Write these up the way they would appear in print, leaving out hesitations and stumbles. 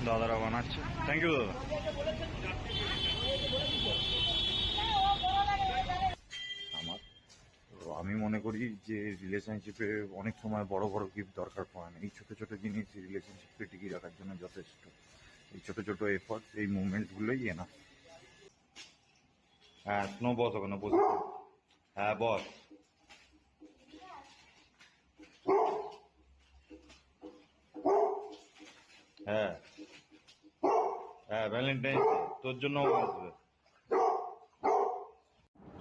দাদারা বানাচ্ছে। Thank you দাদা। আমার আমি মনে করি যে রিলেশনশিপে অনেক সময় বড় বড় গিফট দরকার পড়ে না। এই ছোট ছোট জিনিস রিলেশনশিপকে টিকিয়ে রাখার জন্য যথেষ্ট। এই ছোট ছোট এফর্ট, এই মুভমেন্টসগুলোই না। হ্যাঁ, স্নো বস ওখানে বসে। হ্যাঁ বস। হ্যাঁ হ্যাঁ, ভ্যালেন্টাইন্স ডে তোর জন্য আসবে।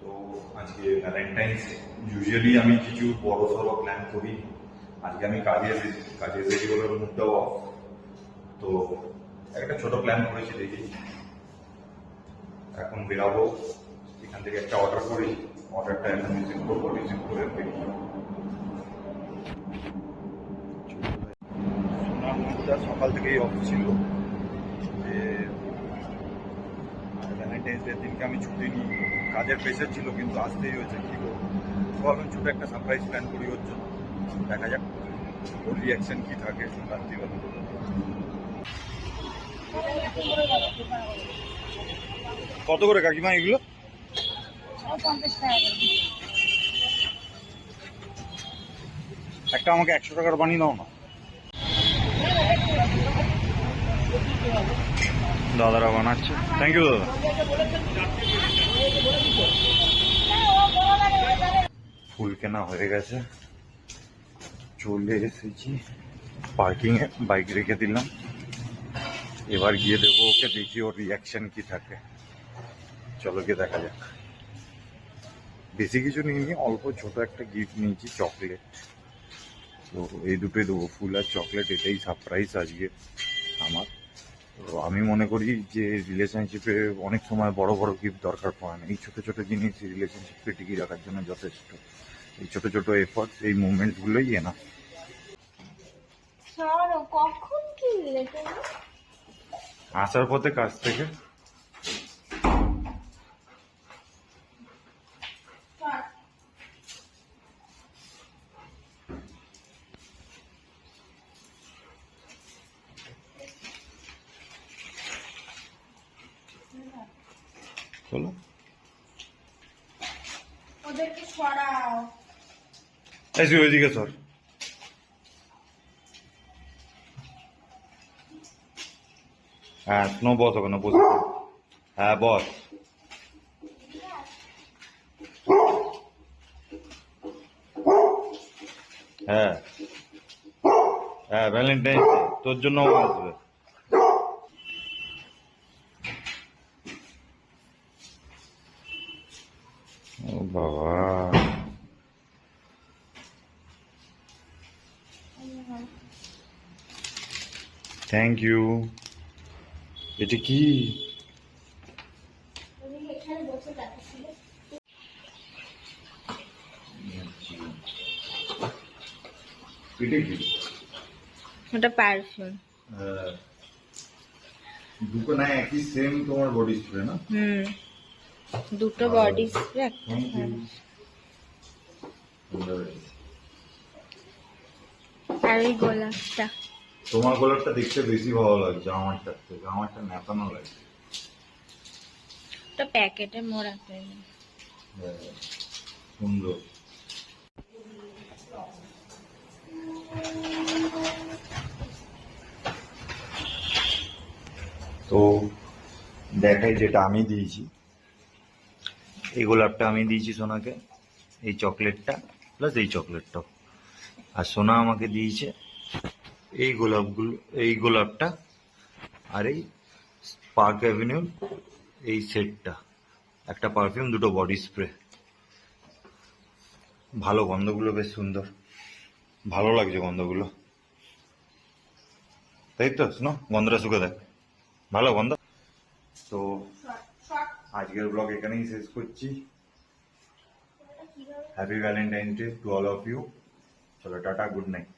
তো আজকে ভ্যালেন্টাইন্স ডে। ইউজুয়ালি আমি কিছু বড় সড়ো প্ল্যান করি। আজকে আমি কাজে এসেছি বলে মুডটাও অফ। তো একটা ছোট প্ল্যান করেছি, দেখি এখন বেরাবো। এখান থেকে একটা অর্ডার করি, অর্ডারটা এখন রিসিভ করবো, রিসিভ করে বেরিয়ে যাবো। সোনার মুডটা সকাল থেকেই অফ ছিল যে ভ্যালেন্টাইন্স ডে দিনকে আমি ছুটি নিই। কাজের প্রেশার ছিল, কিন্তু আসতেই হয়েছে, কী করবো। ভাবলাম ছোট একটা সারপ্রাইজ প্ল্যান করি ওর জন্য। দেখা যাক ওর রিয়াকশন কী থাকে রাত্রিবেলা। কত করে কাকিমা এগুলো? 50 টাকা করে। একটা আমাকে 100 টাকার বানিয়ে দাও না। দাদারা বানাচ্ছে। থ্যাংক ইউ দাদা। ফুল কেনা হয়ে গেছে, চলে এসেছি পার্কিংয়ে, বাইক রেখে দিলাম। এবার গিয়ে দেবো ওকে, দেখি ওর রিয়াকশন কি থাকে। চলো গিয়ে দেখা যাক। বেশি কিছু নিইনি, অল্প ছোট একটা গিফট নিয়েছি, চকলেট। তো এই দুটোই দেবো, ফুল আর চকলেট। এটাই সারপ্রাইজ আজকে আমার। তো আমি মনে করি যে রিলেশনশিপে অনেক সময় বড় বড় গিফট দরকার পড়ে না। এই ছোট ছোট জিনিস রিলেশনশিপকে টিকিয়ে রাখার জন্য যথেষ্ট। এই ছোট ছোট এফর্ট, এই মুভমেন্টসগুলোই না। সরো, কখন কিনলে তুমি? আসার পথে কাজ থেকে। চলো ওদেরকে সরাও। এসি ওইদিকে সর। হ্যাঁ, স্নো বস ওখানে বসে। হ্যাঁ বস। হ্যাঁ হ্যাঁ, ভ্যালেন্টাইন্স ডে তোর জন্য আসবে। ও বাবা, থ্যাংক ইউ। এটা কি? তুমি এখানে বসে যাচ্ছিলে। এটা কি? ওটা পারফিউম। দুটো না একই সেম তোমার বডি স্প্রে না? দুটো বডি স্প্রে একটা। Thank you. আর ওই গোলাপটা। তোমার গোলাপটা দেখতে বেশি ভালো লাগছে আমারটার থেকে, আমারটা ন্যাপানো লাগছে। ওটা প্যাকেটে মোড়া পেয়ে। সুন্দর। তো দেখাই যেটা আমি দিয়েছি। এই গোলাপটা আমি দিয়েছি সোনাকে, এই চকলেটটা প্লাস এই চকলেটটাও। আর সোনা আমাকে দিয়েছে এই গোলাপগুলো, এই গোলাপটা আর এই পার্ক অ্যাভিনিউ এই সেটটা। একটা পারফিউম, দুটো বডি স্প্রে। ভালো, গন্ধগুলো বেশ সুন্দর, ভালো লাগছে গন্ধগুলো। তাই তো শোনো, গন্ধটা শুকে দেখ, ভালো গন্ধ। তো আজকের ব্লগ এখানেই শেষ করছি। Happy Valentine Day to all of you. চলো টাটা, গুড নাইট।